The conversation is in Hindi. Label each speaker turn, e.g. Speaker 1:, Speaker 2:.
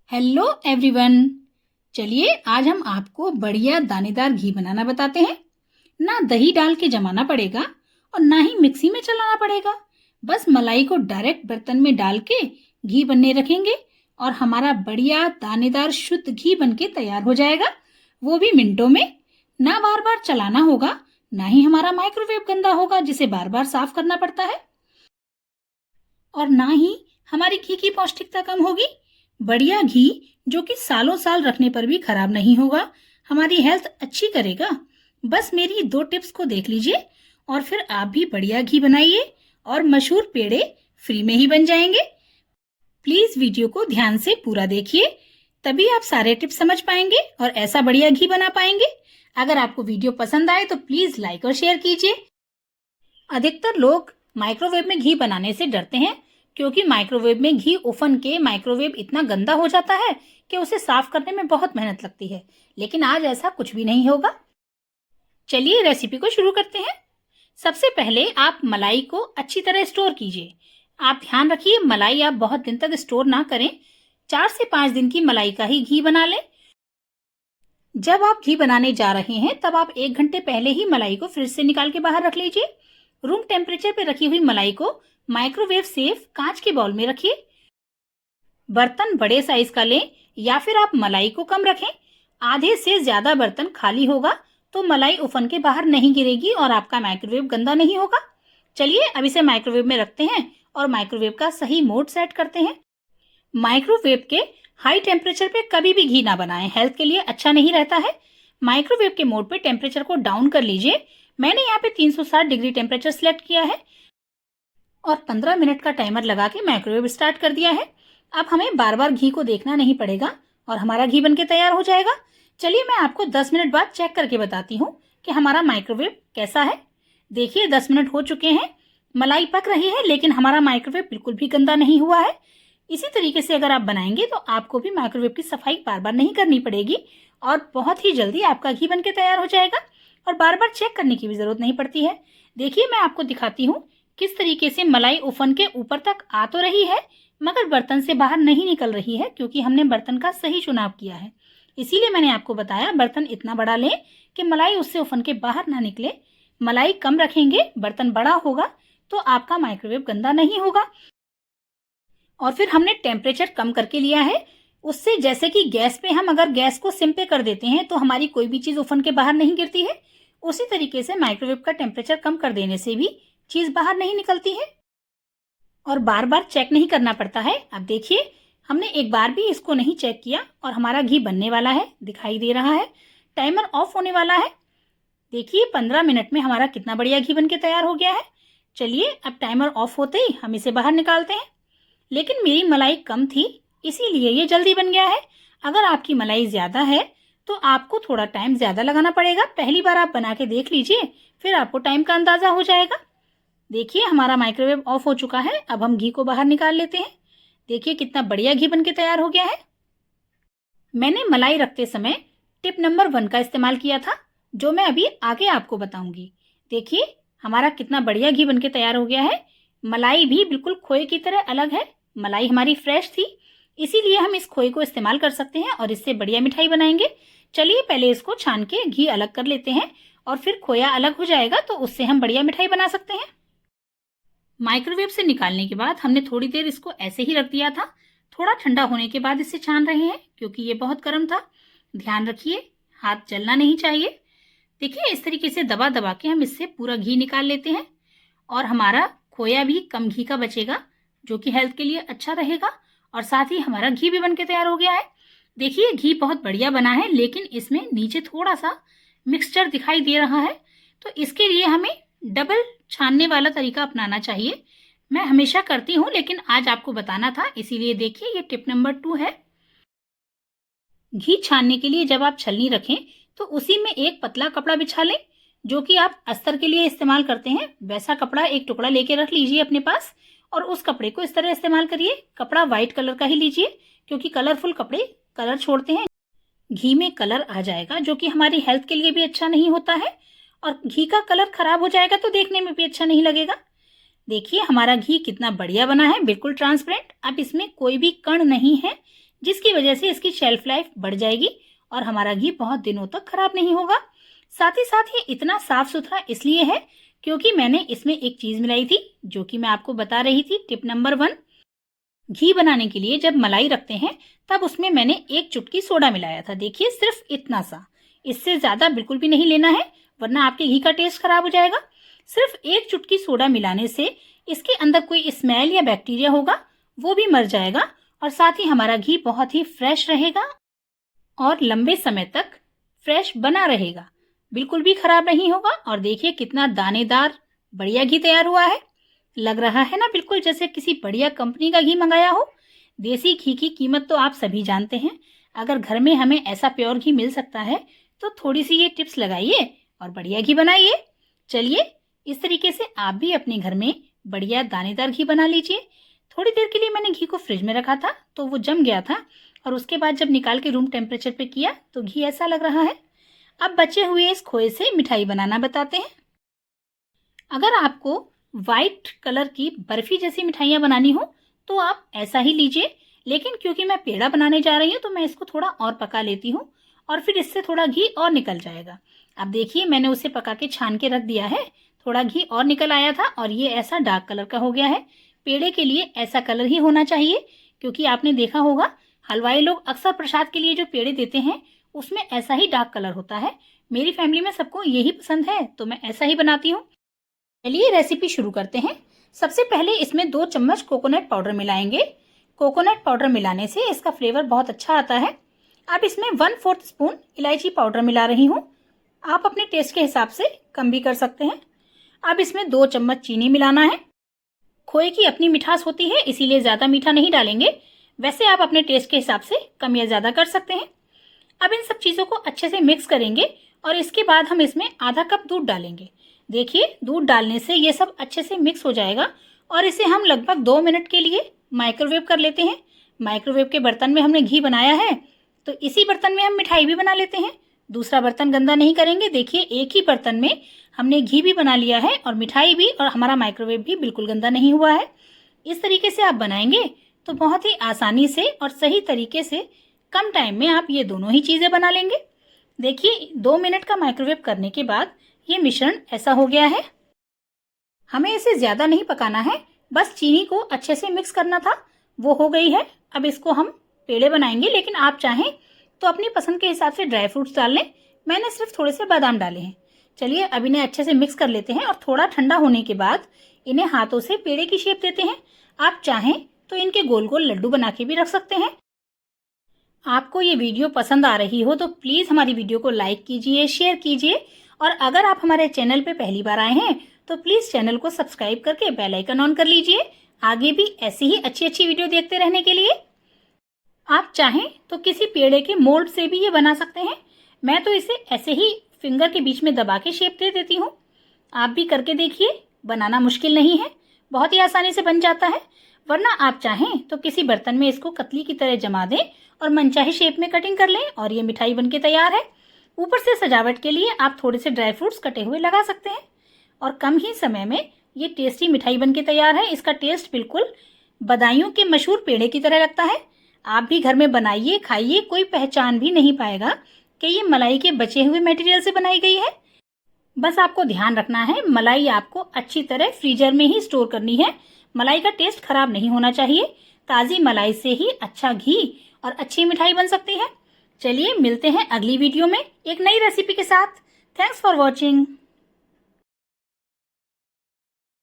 Speaker 1: Hello everyone. चलिए आज हम आपको बढ़िया दानेदार घी बनाना बताते हैं। ना दही डाल के जमाना पड़ेगा और ना ही मिक्सी में चलाना पड़ेगा। बस मलाई को डायरेक्ट बर्तन में डाल के घी बनने रखेंगे और हमारा बढ़िया दानेदार शुद्ध घी बनके तैयार हो जाएगा, वो भी मिनटों में। ना बार बार चलाना होगा, ना ही हमारा माइक्रोवेव गंदा होगा जिसे बार बार साफ करना पड़ता है, और ना ही हमारी घी की पौष्टिकता कम होगी। बढ़िया घी जो कि सालों साल रखने पर भी खराब नहीं होगा, हमारी हेल्थ अच्छी करेगा। बस मेरी 2 टिप्स को देख लीजिए और फिर आप भी बढ़िया घी बनाइए और मशहूर पेड़े फ्री में ही बन जाएंगे। प्लीज वीडियो को ध्यान से पूरा देखिए, तभी आप सारे टिप्स समझ पाएंगे और ऐसा बढ़िया घी बना पाएंगे। अगर आपको वीडियो पसंद आए तो प्लीज लाइक और शेयर कीजिए। अधिकतर लोग माइक्रोवेव में घी बनाने से डरते हैं क्योंकि माइक्रोवेव में घी उफन के माइक्रोवेव इतना गंदा हो जाता है कि उसे साफ करने में बहुत मेहनत लगती है, लेकिन आज ऐसा कुछ भी नहीं होगा। चलिए रेसिपी को शुरू करते हैं। सबसे पहले आप मलाई को अच्छी तरह स्टोर कीजिए। आप ध्यान रखिए मलाई आप बहुत दिन तक स्टोर ना करें, 4 से 5 दिन की मलाई का ही घी बना लें। जब आप घी बनाने जा रहे हैं तब आप 1 घंटे पहले ही मलाई को फ्रिज से निकाल के बाहर रख लीजिए। रूम टेम्परेचर पे रखी हुई मलाई को माइक्रोवेव सेफ कांच के बाउल में रखिए। बर्तन बड़े साइज का लें या फिर आप मलाई को कम रखें। आधे से ज्यादा बर्तन खाली होगा तो मलाई उफन के बाहर नहीं गिरेगी और आपका माइक्रोवेव गंदा नहीं होगा। चलिए अब इसे माइक्रोवेव में रखते हैं और माइक्रोवेव का सही मोड सेट करते हैं। माइक्रोवेव के हाई टेम्परेचर पे कभी भी घी ना बनाएं, हेल्थ के लिए अच्छा नहीं रहता है। माइक्रोवेव के मोड पे टेम्परेचर को डाउन कर लीजिए। मैंने यहाँ पे 360 डिग्री टेम्परेचर सिलेक्ट किया है और 15 मिनट का टाइमर लगा के माइक्रोवेव स्टार्ट कर दिया है। अब हमें बार बार घी को देखना नहीं पड़ेगा और हमारा घी बनके तैयार हो जाएगा। चलिए मैं आपको 10 मिनट बाद चेक करके बताती हूँ कि हमारा माइक्रोवेव कैसा है। देखिए 10 मिनट हो चुके हैं, मलाई पक रही है लेकिन हमारा माइक्रोवेव बिल्कुल भी गंदा नहीं हुआ है। इसी तरीके से अगर आप बनाएंगे तो आपको भी माइक्रोवेव की सफाई बार बार नहीं करनी पड़ेगी और बहुत ही जल्दी आपका घी बनके तैयार हो जाएगा और बार बार चेक करने की भी जरूरत नहीं पड़ती है। देखिए मैं आपको दिखाती हूँ किस तरीके से मलाई उफन के ऊपर तक आ तो रही है मगर बर्तन से बाहर नहीं निकल रही है, क्योंकि हमने बर्तन का सही चुनाव किया है। इसीलिए मैंने आपको बताया बर्तन इतना बड़ा लें कि मलाई उससे उफन के बाहर ना निकले। मलाई कम रखेंगे, बर्तन बड़ा होगा तो आपका माइक्रोवेव गंदा नहीं होगा। और फिर हमने टेम्परेचर कम करके लिया है, उससे जैसे कि गैस पे हम अगर गैस को सिम पे कर देते हैं तो हमारी कोई भी चीज ओवन के बाहर नहीं गिरती है, उसी तरीके से माइक्रोवेव का टेम्परेचर कम कर देने से भी चीज बाहर नहीं निकलती है और बार बार चेक नहीं करना पड़ता है। अब देखिए हमने एक बार भी इसको नहीं चेक किया और हमारा घी बनने वाला है, दिखाई दे रहा है। टाइमर ऑफ होने वाला है। देखिए 15 मिनट में हमारा कितना बढ़िया घी बनके तैयार हो गया है। चलिए अब टाइमर ऑफ होते ही हम इसे बाहर निकालते हैं। लेकिन मेरी मलाई कम थी इसीलिए ये जल्दी बन गया है। अगर आपकी मलाई ज्यादा है तो आपको थोड़ा टाइम ज्यादा लगाना पड़ेगा। पहली बार आप बना के देख लीजिए, फिर आपको टाइम का अंदाजा हो जाएगा। देखिए हमारा माइक्रोवेव ऑफ हो चुका है। अब हम घी को बाहर निकाल लेते हैं। देखिए कितना बढ़िया घी बनके तैयार हो गया है। मैंने मलाई रखते समय टिप नंबर 1 का इस्तेमाल किया था, जो मैं अभी आगे आपको बताऊंगी। देखिए हमारा कितना बढ़िया घी बनके तैयार हो गया है। मलाई भी बिल्कुल खोए की तरह अलग है। मलाई हमारी फ्रेश थी, इसीलिए हम इस खोए को इस्तेमाल कर सकते हैं और इससे बढ़िया मिठाई बनाएंगे। चलिए पहले इसको छान के घी अलग कर लेते हैं और फिर खोया अलग हो जाएगा तो उससे हम बढ़िया मिठाई बना सकते हैं। माइक्रोवेव से निकालने के बाद हमने थोड़ी देर इसको ऐसे ही रख दिया था। थोड़ा ठंडा होने के बाद इसे छान रहे हैं क्योंकि ये बहुत गर्म था। ध्यान रखिए हाथ जलना नहीं चाहिए। देखिए इस तरीके से दबा दबा के हम इससे पूरा घी निकाल लेते हैं और हमारा खोया भी कम घी का बचेगा, जो कि हेल्थ के लिए अच्छा रहेगा और साथ ही हमारा घी भी बनके तैयार हो गया है। देखिए घी बहुत बढ़िया बना है लेकिन इसमें नीचे थोड़ा सा मिक्सचर दिखाई दे रहा है, तो इसके लिए हमें डबल छानने वाला तरीका अपनाना चाहिए। मैं हमेशा करती हूँ लेकिन आज आपको बताना था, इसीलिए देखिए ये टिप नंबर 2 है। घी छानने के लिए जब आप छलनी रखें तो उसी में एक पतला कपड़ा बिछा लें, जो कि आप अस्तर के लिए इस्तेमाल करते हैं। वैसा कपड़ा एक टुकड़ा लेके रख लीजिए अपने पास और उस कपड़े को इस तरह इस्तेमाल करिए। कपड़ा व्हाइट कलर का ही लीजिए क्योंकि कलरफुल कपड़े कलर छोड़ते हैं, घी में कलर आ जाएगा जो कि हमारी हेल्थ के लिए भी अच्छा नहीं होता है और घी का कलर खराब हो जाएगा तो देखने में भी अच्छा नहीं लगेगा। देखिए हमारा घी कितना बढ़िया बना है, बिल्कुल ट्रांसपेरेंट। अब इसमें कोई भी कण नहीं है जिसकी वजह से इसकी शेल्फ लाइफ बढ़ जाएगी और हमारा घी बहुत दिनों तक खराब नहीं होगा। साथ ही साथ ये इतना साफ सुथरा इसलिए है क्योंकि मैंने इसमें एक चीज मिलाई थी जो कि मैं आपको बता रही थी। टिप नंबर 1, घी बनाने के लिए जब मलाई रखते हैं तब उसमें मैंने 1 चुटकी सोडा मिलाया था। देखिए सिर्फ इतना सा, इससे ज्यादा बिल्कुल भी नहीं लेना है वरना आपके घी का टेस्ट खराब हो जाएगा। सिर्फ 1 चुटकी सोडा मिलाने से इसके अंदर कोई स्मेल या बैक्टीरिया होगा वो भी मर जाएगा और साथ ही हमारा घी बहुत ही फ्रेश रहेगा और लंबे समय तक फ्रेश बना रहेगा, बिल्कुल भी खराब नहीं होगा। और देखिए कितना दानेदार बढ़िया घी तैयार हुआ है। लग रहा है ना बिल्कुल जैसे किसी बढ़िया कंपनी का घी मंगाया हो। देसी घी की कीमत तो आप सभी जानते हैं। अगर घर में हमें ऐसा प्योर घी मिल सकता है तो थोड़ी सी ये टिप्स लगाइए और बढ़िया घी बनाइए। चलिए इस तरीके से आप भी अपने घर में बढ़िया दानेदार घी बना लीजिए। थोड़ी देर के लिए मैंने घी को फ्रिज में रखा था तो वो जम गया था और उसके बाद जब निकाल के रूम टेम्परेचर पे किया तो घी ऐसा लग रहा है। अब बचे हुए इस खोए से मिठाई बनाना बताते हैं। अगर आपको व्हाइट कलर की बर्फी जैसी मिठाइयाँ बनानी हो तो आप ऐसा ही लीजिए, लेकिन क्योंकि मैं पेड़ा बनाने जा रही हूँ तो मैं इसको थोड़ा और पका लेती हूँ और फिर इससे थोड़ा घी और निकल जाएगा। अब देखिए मैंने उसे पका के छान के रख दिया है, थोड़ा घी और निकल आया था और ये ऐसा डार्क कलर का हो गया है। पेड़े के लिए ऐसा कलर ही होना चाहिए क्योंकि आपने देखा होगा हलवाई लोग अक्सर प्रसाद के लिए जो पेड़े देते हैं उसमें ऐसा ही डार्क कलर होता है। मेरी फैमिली में सबको यही पसंद है तो मैं ऐसा ही बनाती हूँ। चलिए रेसिपी शुरू करते हैं। सबसे पहले इसमें 2 चम्मच कोकोनट पाउडर मिलाएंगे। कोकोनट पाउडर मिलाने से इसका फ्लेवर बहुत अच्छा आता है। अब इसमें 1/4 स्पून इलायची पाउडर मिला रही हूँ। आप अपने टेस्ट के हिसाब से कम भी कर सकते हैं। अब इसमें 2 चम्मच चीनी मिलाना है। खोए की अपनी मिठास होती है इसीलिए ज़्यादा मीठा नहीं डालेंगे, वैसे आप अपने टेस्ट के हिसाब से कम या ज़्यादा कर सकते हैं। अब इन सब चीज़ों को अच्छे से मिक्स करेंगे और इसके बाद हम इसमें आधा कप दूध डालेंगे। देखिए दूध डालने से ये सब अच्छे से मिक्स हो जाएगा और इसे हम लगभग 2 मिनट के लिए माइक्रोवेव कर लेते हैं। माइक्रोवेव के बर्तन में हमने घी बनाया है तो इसी बर्तन में हम मिठाई भी बना लेते हैं। दूसरा बर्तन गंदा नहीं करेंगे। देखिए एक ही बर्तन में हमने घी भी बना लिया है और मिठाई भी, और हमारा माइक्रोवेव भी बिल्कुल गंदा नहीं हुआ है। इस तरीके से आप बनाएंगे तो बहुत ही आसानी से और सही तरीके से कम टाइम में आप ये दोनों ही चीज़ें बना लेंगे। देखिए 2 मिनट का माइक्रोवेव करने के बाद ये मिश्रण ऐसा हो गया है। हमें इसे ज़्यादा नहीं पकाना है, बस चीनी को अच्छे से मिक्स करना था, वो हो गई है। अब इसको हम पेड़े बनाएंगे, लेकिन आप चाहें तो अपनी पसंद के हिसाब से ड्राई फ्रूट्स डाल लें। मैंने सिर्फ थोड़े से बादाम डाले हैं। चलिए अब इन्हें अच्छे से मिक्स कर लेते हैं और थोड़ा ठंडा होने के बाद इन्हें हाथों से पेड़े की शेप देते हैं। आप चाहें तो इनके गोल गोल लड्डू बना के भी रख सकते हैं। आपको ये वीडियो पसंद आ रही हो तो प्लीज़ हमारी वीडियो को लाइक कीजिए, शेयर कीजिए और अगर आप हमारे चैनल पे पहली बार आए हैं तो प्लीज़ चैनल को सब्सक्राइब करके बेल आइकन ऑन कर लीजिए आगे भी ऐसी ही अच्छी अच्छी वीडियो देखते रहने के लिए। आप चाहें तो किसी पेड़े के मोल्ड से भी ये बना सकते हैं। मैं तो इसे ऐसे ही फिंगर के बीच में दबा के शेप दे देती हूँ। आप भी करके देखिए, बनाना मुश्किल नहीं है, बहुत ही आसानी से बन जाता है। वरना आप चाहें तो किसी बर्तन में इसको कतली की तरह जमा दें और मनचाही शेप में कटिंग कर लें और ये मिठाई बनके तैयार है। ऊपर से सजावट के लिए आप थोड़े से ड्राई फ्रूट्स कटे हुए लगा सकते हैं और कम ही समय में ये टेस्टी मिठाई बनके तैयार है। इसका टेस्ट बिल्कुल बदायूं के मशहूर पेड़े की तरह लगता है। आप भी घर में बनाइए, खाइए, कोई पहचान भी नहीं पाएगा कि ये मलाई के बचे हुए मटेरियल से बनाई गई है। बस आपको ध्यान रखना है मलाई आपको अच्छी तरह फ्रीजर में ही स्टोर करनी है। मलाई का टेस्ट खराब नहीं होना चाहिए। ताज़ी मलाई से ही अच्छा घी और अच्छी मिठाई बन सकती है। चलिए मिलते हैं अगली वीडियो में एक नई रेसिपी के साथ। Thanks for watching.